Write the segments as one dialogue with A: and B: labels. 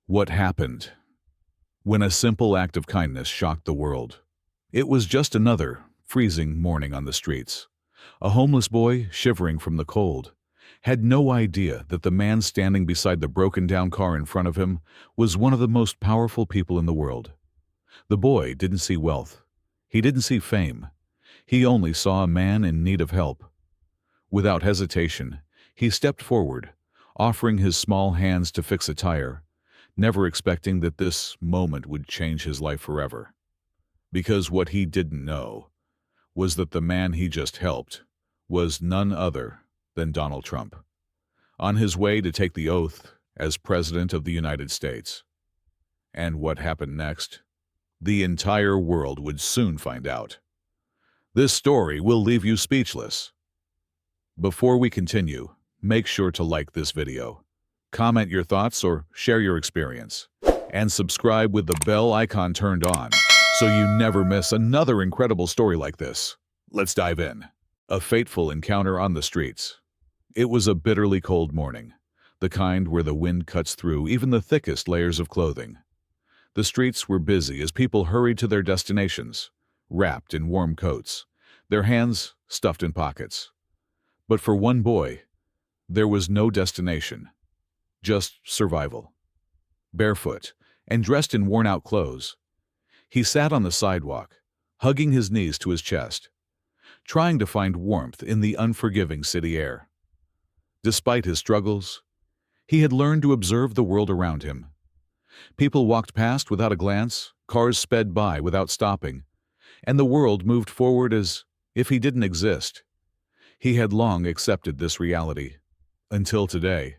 A: What happened when a simple act of kindness shocked the world? It was just another freezing morning on the streets. A homeless boy, shivering from the cold, had no idea that the man standing beside the broken-down car in front of him was one of the most powerful people in the world. The boy didn't see wealth. He didn't see fame. He only saw a man in need of help. Without hesitation, he stepped forward, offering his small hands to fix a tire, never expecting that this moment would change his life forever. Because what he didn't know was that the man he just helped was none other than Donald Trump, on his way to take the oath as President of the United States. And what happened next? The entire world would soon find out. This story will leave you speechless. Before we continue, make sure to like this video, comment your thoughts or share your experience, and subscribe with the bell icon turned on so you never miss another incredible story like this. Let's dive in. A fateful encounter on the streets. It was a bitterly cold morning, the kind where the wind cuts through even the thickest layers of clothing. The streets were busy as people hurried to their destinations, wrapped in warm coats, their hands stuffed in pockets. But for one boy, there was no destination, just survival. Barefoot and dressed in worn-out clothes, he sat on the sidewalk, hugging his knees to his chest, trying to find warmth in the unforgiving city air. Despite his struggles, he had learned to observe the world around him. People walked past without a glance, cars sped by without stopping, and the world moved forward as if he didn't exist. He had long accepted this reality, until today.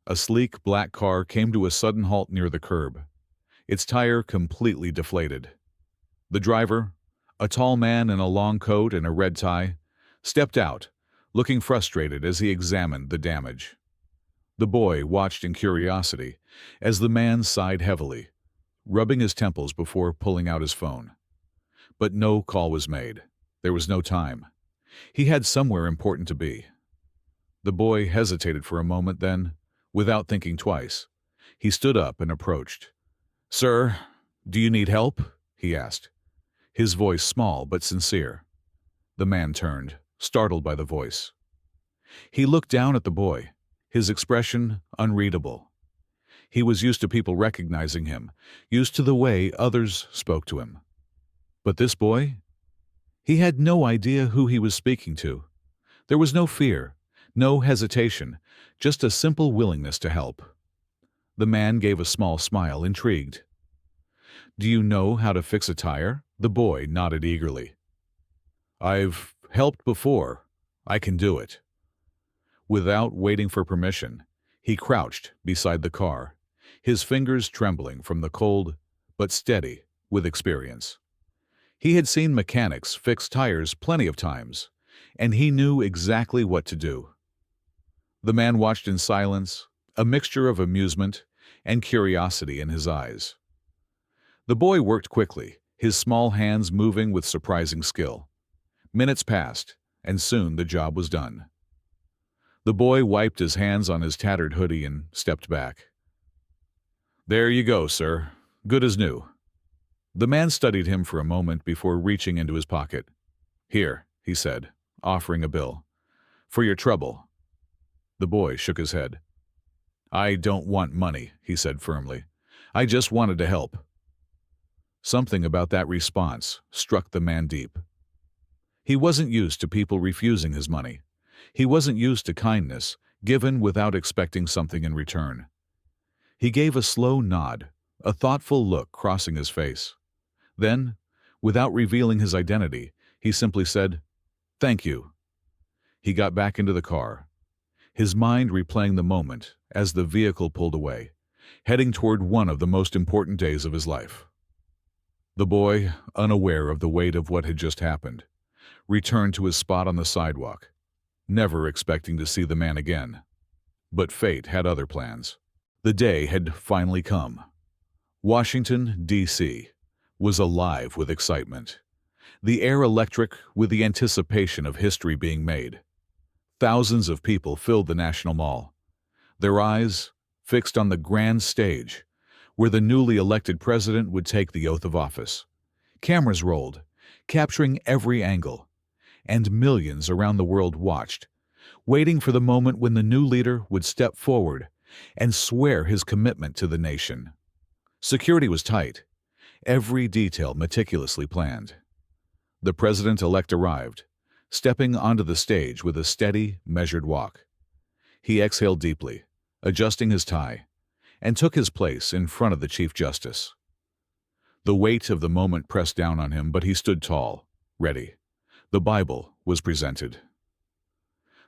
A: A sleek black car came to a sudden halt near the curb, its tire completely deflated. The driver, a tall man in a long coat and a red tie, stepped out, looking frustrated as he examined the damage. The boy watched in curiosity as the man sighed heavily, rubbing his temples before pulling out his phone. But no call was made. There was no time. He had somewhere important to be. The boy hesitated for a moment, then, without thinking twice, he stood up and approached. "Sir, do you need help?" he asked, his voice small but sincere. The man turned, startled by the voice. He looked down at the boy, his expression unreadable. He was used to people recognizing him, used to the way others spoke to him. But this boy? He had no idea who he was speaking to. There was no fear, no hesitation, just a simple willingness to help. The man gave a small smile, intrigued. "Do you know how to fix a tire?" The boy nodded eagerly. "I've helped before. I can do it." Without waiting for permission, he crouched beside the car, his fingers trembling from the cold, but steady with experience. He had seen mechanics fix tires plenty of times, and he knew exactly what to do. The man watched in silence, a mixture of amusement and curiosity in his eyes. The boy worked quickly, his small hands moving with surprising skill. Minutes passed, and soon the job was done. The boy wiped his hands on his tattered hoodie and stepped back. "There you go, sir. Good as new." The man studied him for a moment before reaching into his pocket. "Here," he said, offering a bill. "For your trouble." The boy shook his head. "I don't want money," he said firmly. "I just wanted to help." Something about that response struck the man deep. He wasn't used to people refusing his money. He wasn't used to kindness given without expecting something in return. He gave a slow nod, a thoughtful look crossing his face. Then, without revealing his identity, he simply said, "Thank you." He got back into the car, his mind replaying the moment as the vehicle pulled away, heading toward one of the most important days of his life. The boy, unaware of the weight of what had just happened, returned to his spot on the sidewalk, never expecting to see the man again. But fate had other plans. The day had finally come. Washington, D.C. was alive with excitement, the air electric with the anticipation of history being made. Thousands of people filled the National Mall, their eyes fixed on the grand stage, where the newly elected president would take the oath of office. Cameras rolled, capturing every angle, and millions around the world watched, waiting for the moment when the new leader would step forward and swear his commitment to the nation. Security was tight, every detail meticulously planned. The president-elect arrived, stepping onto the stage with a steady, measured walk. He exhaled deeply, adjusting his tie, and took his place in front of the Chief Justice. The weight of the moment pressed down on him, but he stood tall, ready. The Bible was presented.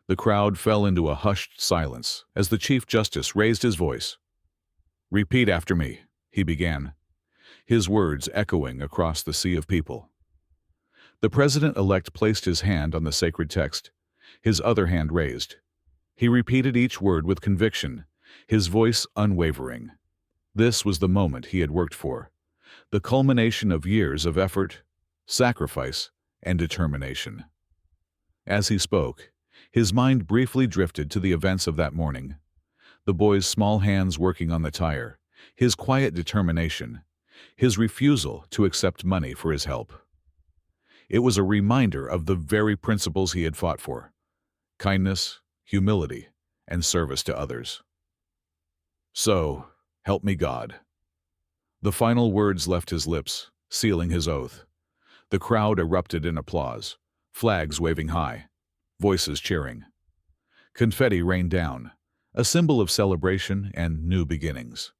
A: The crowd fell into a hushed silence as the Chief Justice raised his voice. "Repeat after me," he began, his words echoing across the sea of people. The president-elect placed his hand on the sacred text, his other hand raised. He repeated each word with conviction, his voice unwavering. This was the moment he had worked for, the culmination of years of effort, sacrifice, and determination. As he spoke, his mind briefly drifted to the events of that morning. The boy's small hands working on the tire, his quiet determination, his refusal to accept money for his help. It was a reminder of the very principles he had fought for: kindness, humility, and service to others. "So, help me God." The final words left his lips, sealing his oath. The crowd erupted in applause, flags waving high, voices cheering. Confetti rained down, a symbol of celebration and new beginnings.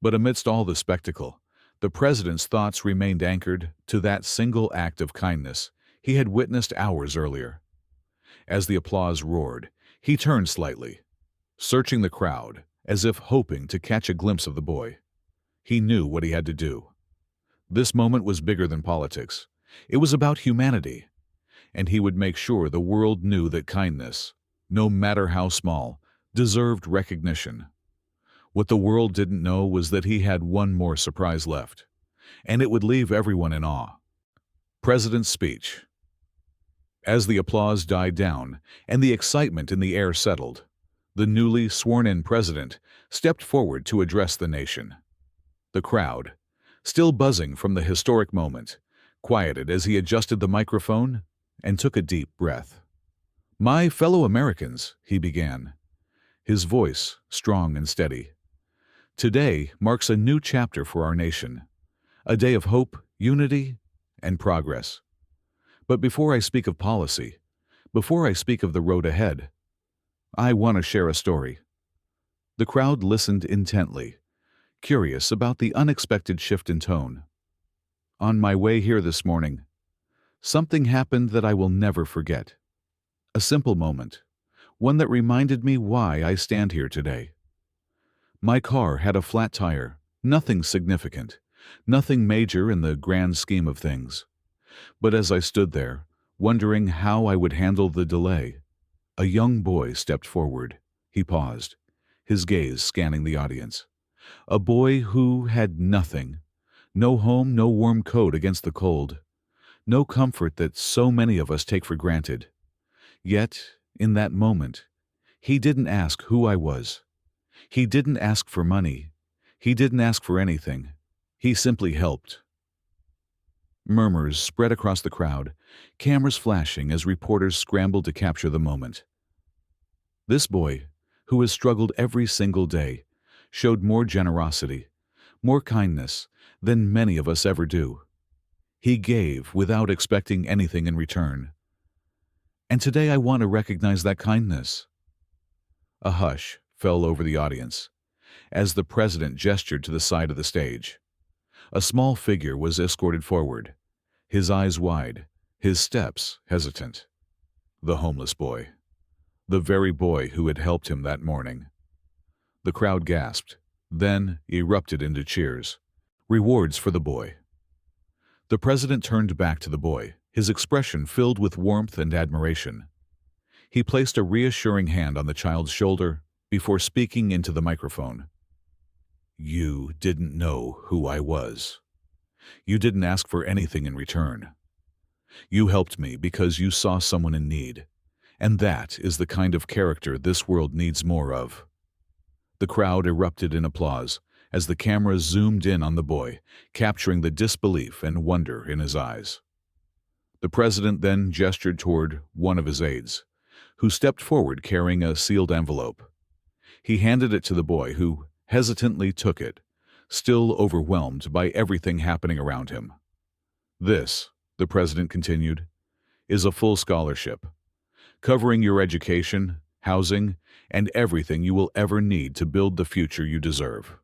A: But amidst all the spectacle, the president's thoughts remained anchored to that single act of kindness he had witnessed hours earlier. As the applause roared, he turned slightly, searching the crowd as if hoping to catch a glimpse of the boy. He knew what he had to do. This moment was bigger than politics. It was about humanity, and he would make sure the world knew that kindness, no matter how small, deserved recognition. What the world didn't know was that he had one more surprise left, and it would leave everyone in awe. President's speech. As the applause died down and the excitement in the air settled, the newly sworn-in president stepped forward to address the nation. The crowd, still buzzing from the historic moment, quieted as he adjusted the microphone and took a deep breath. "My fellow Americans," he began, his voice strong and steady. "Today marks a new chapter for our nation, a day of hope, unity, and progress. But before I speak of policy, before I speak of the road ahead, I want to share a story." The crowd listened intently, curious about the unexpected shift in tone. "On my way here this morning, something happened that I will never forget. A simple moment, one that reminded me why I stand here today. My car had a flat tire, nothing significant, nothing major in the grand scheme of things. But as I stood there, wondering how I would handle the delay, a young boy stepped forward." He paused, his gaze scanning the audience. A boy who had nothing, no home, no warm coat against the cold, no comfort that so many of us take for granted. Yet, in that moment, he didn't ask who I was. He didn't ask for money. He didn't ask for anything. He simply helped. Murmurs spread across the crowd, cameras flashing as reporters scrambled to capture the moment. This boy, who has struggled every single day, showed more generosity, more kindness than many of us ever do. He gave without expecting anything in return. And today I want to recognize that kindness. A hush fell over the audience as the president gestured to the side of the stage. A small figure was escorted forward, his eyes wide, his steps hesitant. The homeless boy. The very boy who had helped him that morning. The crowd gasped, then erupted into cheers. Rewards for the boy. The president turned back to the boy, his expression filled with warmth and admiration. He placed a reassuring hand on the child's shoulder before speaking into the microphone. "You didn't know who I was. You didn't ask for anything in return. You helped me because you saw someone in need, and that is the kind of character this world needs more of." The crowd erupted in applause as the camera zoomed in on the boy, capturing the disbelief and wonder in his eyes. The president then gestured toward one of his aides, who stepped forward carrying a sealed envelope. He handed it to the boy, who hesitantly took it, still overwhelmed by everything happening around him. "This," the president continued, "is a full scholarship, covering your education, housing, and everything you will ever need to build the future you deserve."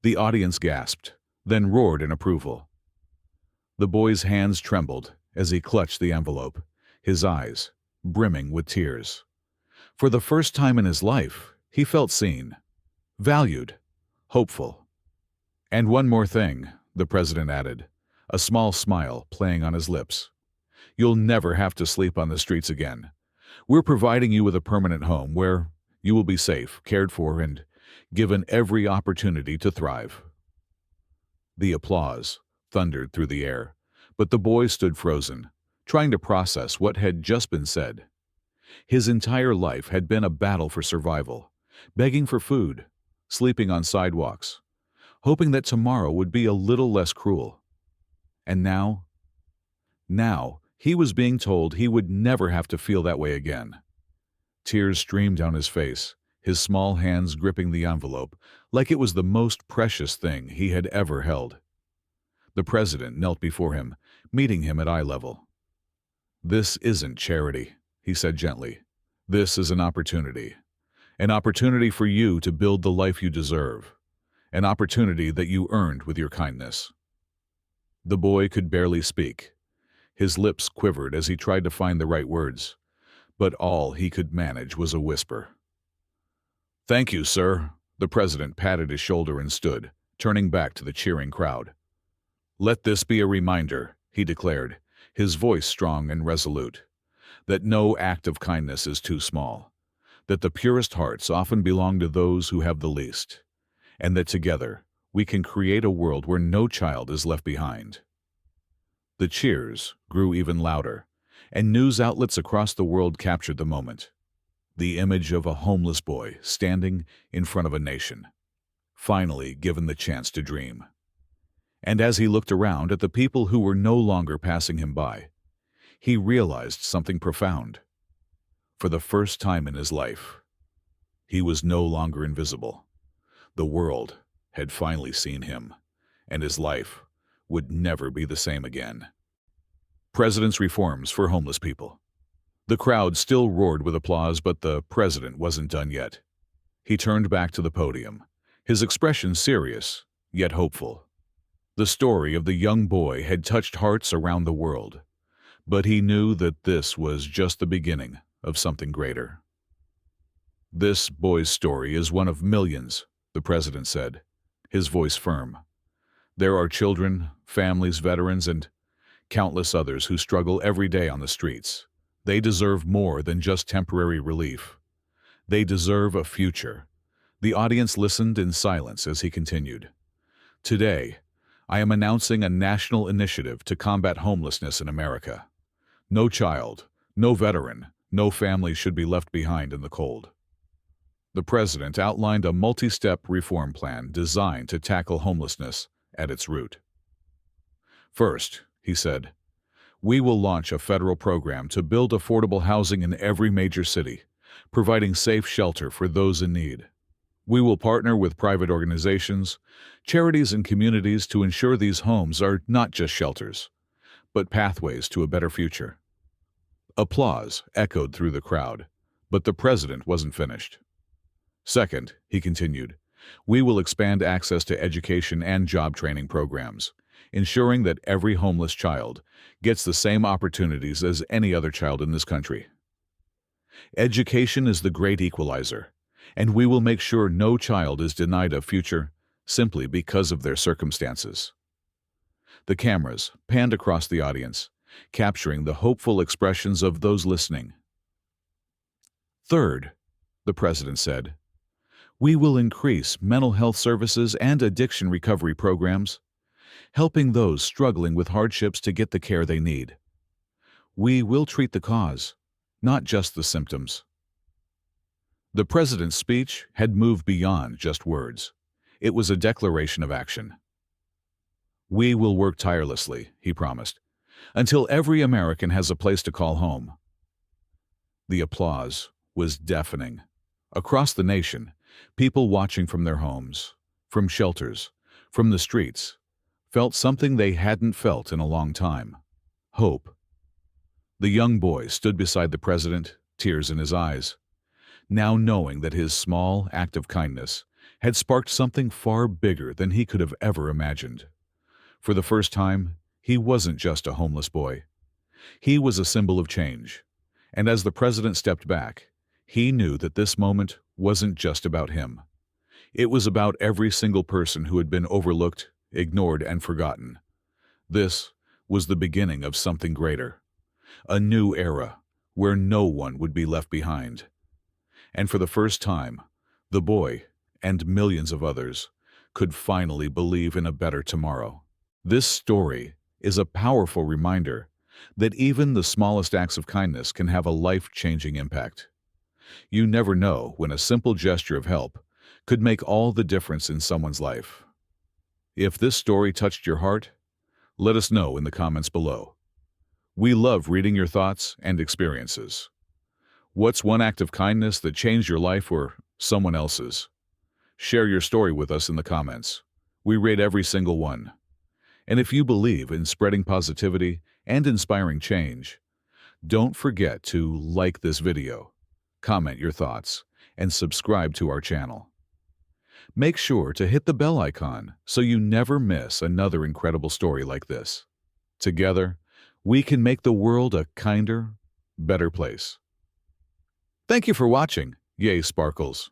A: The audience gasped, then roared in approval. The boy's hands trembled as he clutched the envelope, his eyes brimming with tears. For the first time in his life, he felt seen, valued, hopeful. "And one more thing," the president added, a small smile playing on his lips. "You'll never have to sleep on the streets again. We're providing you with a permanent home where you will be safe, cared for, and given every opportunity to thrive." The applause thundered through the air, but the boy stood frozen, trying to process what had just been said. His entire life had been a battle for survival, begging for food, sleeping on sidewalks, hoping that tomorrow would be a little less cruel. And now he was being told he would never have to feel that way again. Tears streamed down his face, his small hands gripping the envelope like it was the most precious thing he had ever held. The president knelt before him, meeting him at eye level. "This isn't charity," he said gently. "This is an opportunity for you to build the life you deserve, an opportunity that you earned with your kindness." The boy could barely speak. His lips quivered as he tried to find the right words, but all he could manage was a whisper. "Thank you, sir." The president patted his shoulder and stood, turning back to the cheering crowd. "Let this be a reminder," he declared, his voice strong and resolute, "that no act of kindness is too small, that the purest hearts often belong to those who have the least, and that together we can create a world where no child is left behind." The cheers grew even louder, and news outlets across the world captured the moment. The image of a homeless boy standing in front of a nation, finally given the chance to dream. And as he looked around at the people who were no longer passing him by, he realized something profound. For the first time in his life, he was no longer invisible. The world had finally seen him, and his life would never be the same again. President's reforms for homeless people. The crowd still roared with applause, but the president wasn't done yet. He turned back to the podium, his expression serious, yet hopeful. The story of the young boy had touched hearts around the world, but he knew that this was just the beginning of something greater. "This boy's story is one of millions," the president said, his voice firm. "There are children, families, veterans, and countless others who struggle every day on the streets. They deserve more than just temporary relief. They deserve a future." The audience listened in silence as he continued. "Today, I am announcing a national initiative to combat homelessness in America. No child, no veteran, no family should be left behind in the cold." The president outlined a multi-step reform plan designed to tackle homelessness at its root. "First," he said, "we will launch a federal program to build affordable housing in every major city, providing safe shelter for those in need. We will partner with private organizations, charities, and communities to ensure these homes are not just shelters, but pathways to a better future." Applause echoed through the crowd, but the president wasn't finished. "Second," he continued, "we will expand access to education and job training programs, ensuring that every homeless child gets the same opportunities as any other child in this country. Education is the great equalizer, and we will make sure no child is denied a future simply because of their circumstances." The cameras panned across the audience, capturing the hopeful expressions of those listening. "Third," the president said, "we will increase mental health services and addiction recovery programs, helping those struggling with hardships to get the care they need. We will treat the cause, not just the symptoms." The president's speech had moved beyond just words. It was a declaration of action. "We will work tirelessly," he promised, "until every American has a place to call home." The applause was deafening. Across the nation, people watching from their homes, from shelters, from the streets, felt something they hadn't felt in a long time: hope. The young boy stood beside the president, tears in his eyes, now knowing that his small act of kindness had sparked something far bigger than he could have ever imagined. For the first time, he wasn't just a homeless boy. He was a symbol of change. And as the president stepped back, he knew that this moment wasn't just about him. It was about every single person who had been overlooked, ignored, and forgotten. This was the beginning of something greater. A new era where no one would be left behind. And for the first time, the boy, and millions of others, could finally believe in a better tomorrow. This story is a powerful reminder that even the smallest acts of kindness can have a life-changing impact. You never know when a simple gesture of help could make all the difference in someone's life. If this story touched your heart, let us know in the comments below. We love reading your thoughts and experiences. What's one act of kindness that changed your life or someone else's? Share your story with us in the comments. We read every single one. And if you believe in spreading positivity and inspiring change, don't forget to like this video, comment your thoughts, and subscribe to our channel. Make sure to hit the bell icon so you never miss another incredible story like this. Together, we can make the world a kinder, better place. Thank you for watching. Yay, Sparkles!